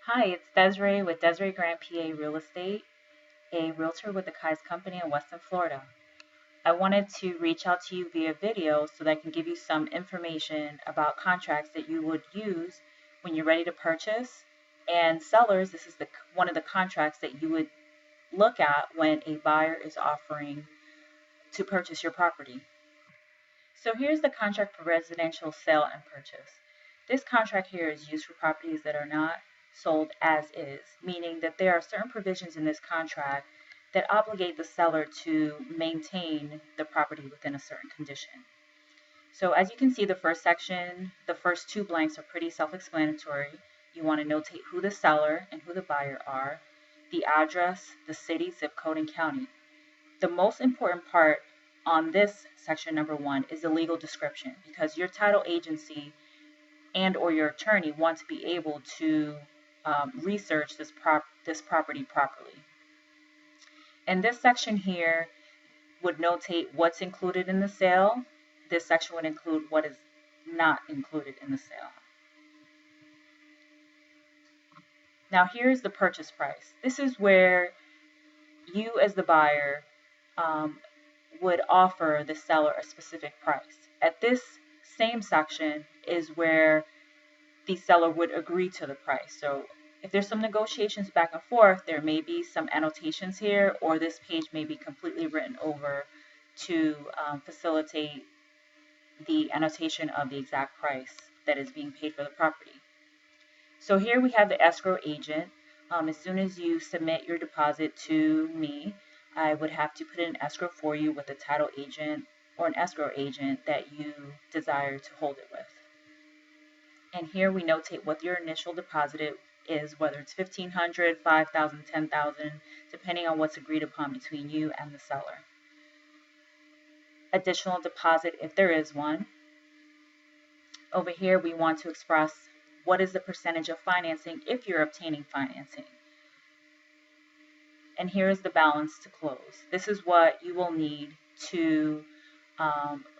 Hi, it's Desiree with Desiree Grant PA Real Estate, a realtor with the Kai's Company in Weston, Florida. I wanted to reach out to you via video so that I can give you some information about contracts that you would use when you're ready to purchase. And sellers, this is one of the contracts that you would look at when a buyer is offering to purchase your property. So here's the contract for residential sale and purchase. This contract here is used for properties that are not sold as is, meaning that there are certain provisions in this contract that obligate the seller to maintain the property within a certain condition. So as you can see, the first section, the first two blanks are pretty self-explanatory. You want to notate who the seller and who the buyer are, the address, the city, zip code, and county. The most important part on this section number 1 is the legal description, because your title agency and or your attorney want to be able to research this property properly. And this section here would notate what's included in the sale. This section would include what is not included in the sale. Now here's the purchase price. This is where you as the buyer would offer the seller a specific price. At this same section is where the seller would agree to the price. So if there's some negotiations back and forth, there may be some annotations here, or this page may be completely written over to facilitate the annotation of the exact price that is being paid for the property. So here we have the escrow agent. As soon as you submit your deposit to me, I would have to put in an escrow for you with a title agent or an escrow agent that you desire to hold it with. And here we notate what your initial deposit is, whether it's $1,500, $5,000, $10,000, depending on what's agreed upon between you and the seller. Additional deposit, if there is one. Over here, we want to express what is the percentage of financing if you're obtaining financing. And here is the balance to close. This is what you will need to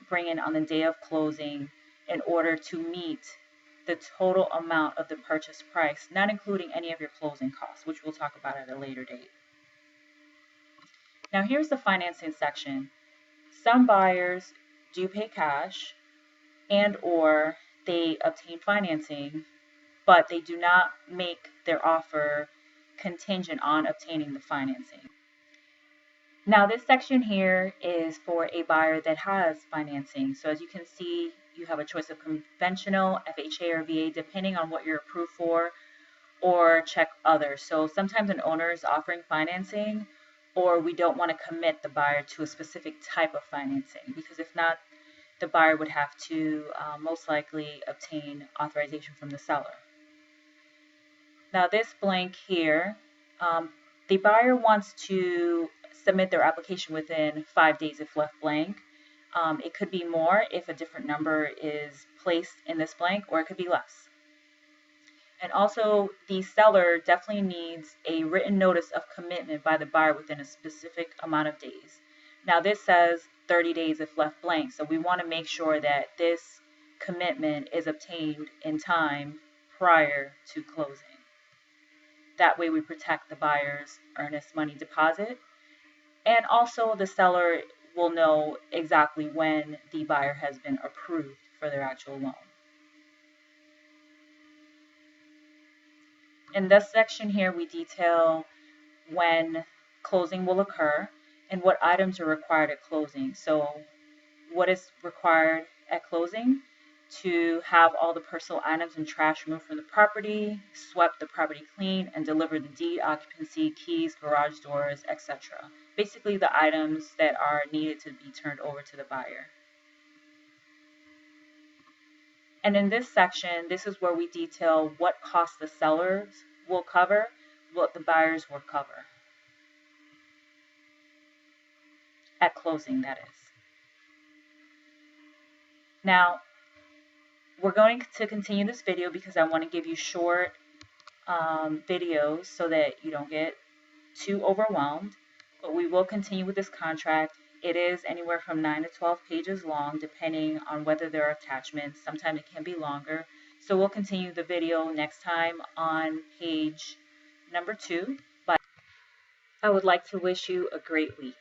bring in on the day of closing in order to meet the total amount of the purchase price, not including any of your closing costs, which we'll talk about at a later date. Now here's the financing section. Some buyers do pay cash and or they obtain financing, but they do not make their offer contingent on obtaining the financing. Now this section here is for a buyer that has financing. So as you can see, you have a choice of conventional, FHA, or VA, depending on what you're approved for, or check others. So sometimes an owner is offering financing, or we don't want to commit the buyer to a specific type of financing, because if not, the buyer would have to most likely obtain authorization from the seller. Now this blank here, the buyer wants to submit their application within 5 days if left blank. It could be more if a different number is placed in this blank, or it could be less. And also, the seller definitely needs a written notice of commitment by the buyer within a specific amount of days. Now this says 30 days if left blank, so we want to make sure that this commitment is obtained in time prior to closing. That way we protect the buyer's earnest money deposit, and also the seller will know exactly when the buyer has been approved for their actual loan. In this section here, we detail when closing will occur and what items are required at closing. So what is required at closing? To have all the personal items and trash removed from the property, swept the property clean, and deliver the deed, occupancy, keys, garage doors, etc. Basically the items that are needed to be turned over to the buyer. And in this section, this is where we detail what costs the sellers will cover, what the buyers will cover. At closing, that is. Now, we're going to continue this video because I want to give you short videos so that you don't get too overwhelmed. But we will continue with this contract. It is anywhere from 9 to 12 pages long, depending on whether there are attachments. Sometimes it can be longer. So we'll continue the video next time on page number 2. But I would like to wish you a great week.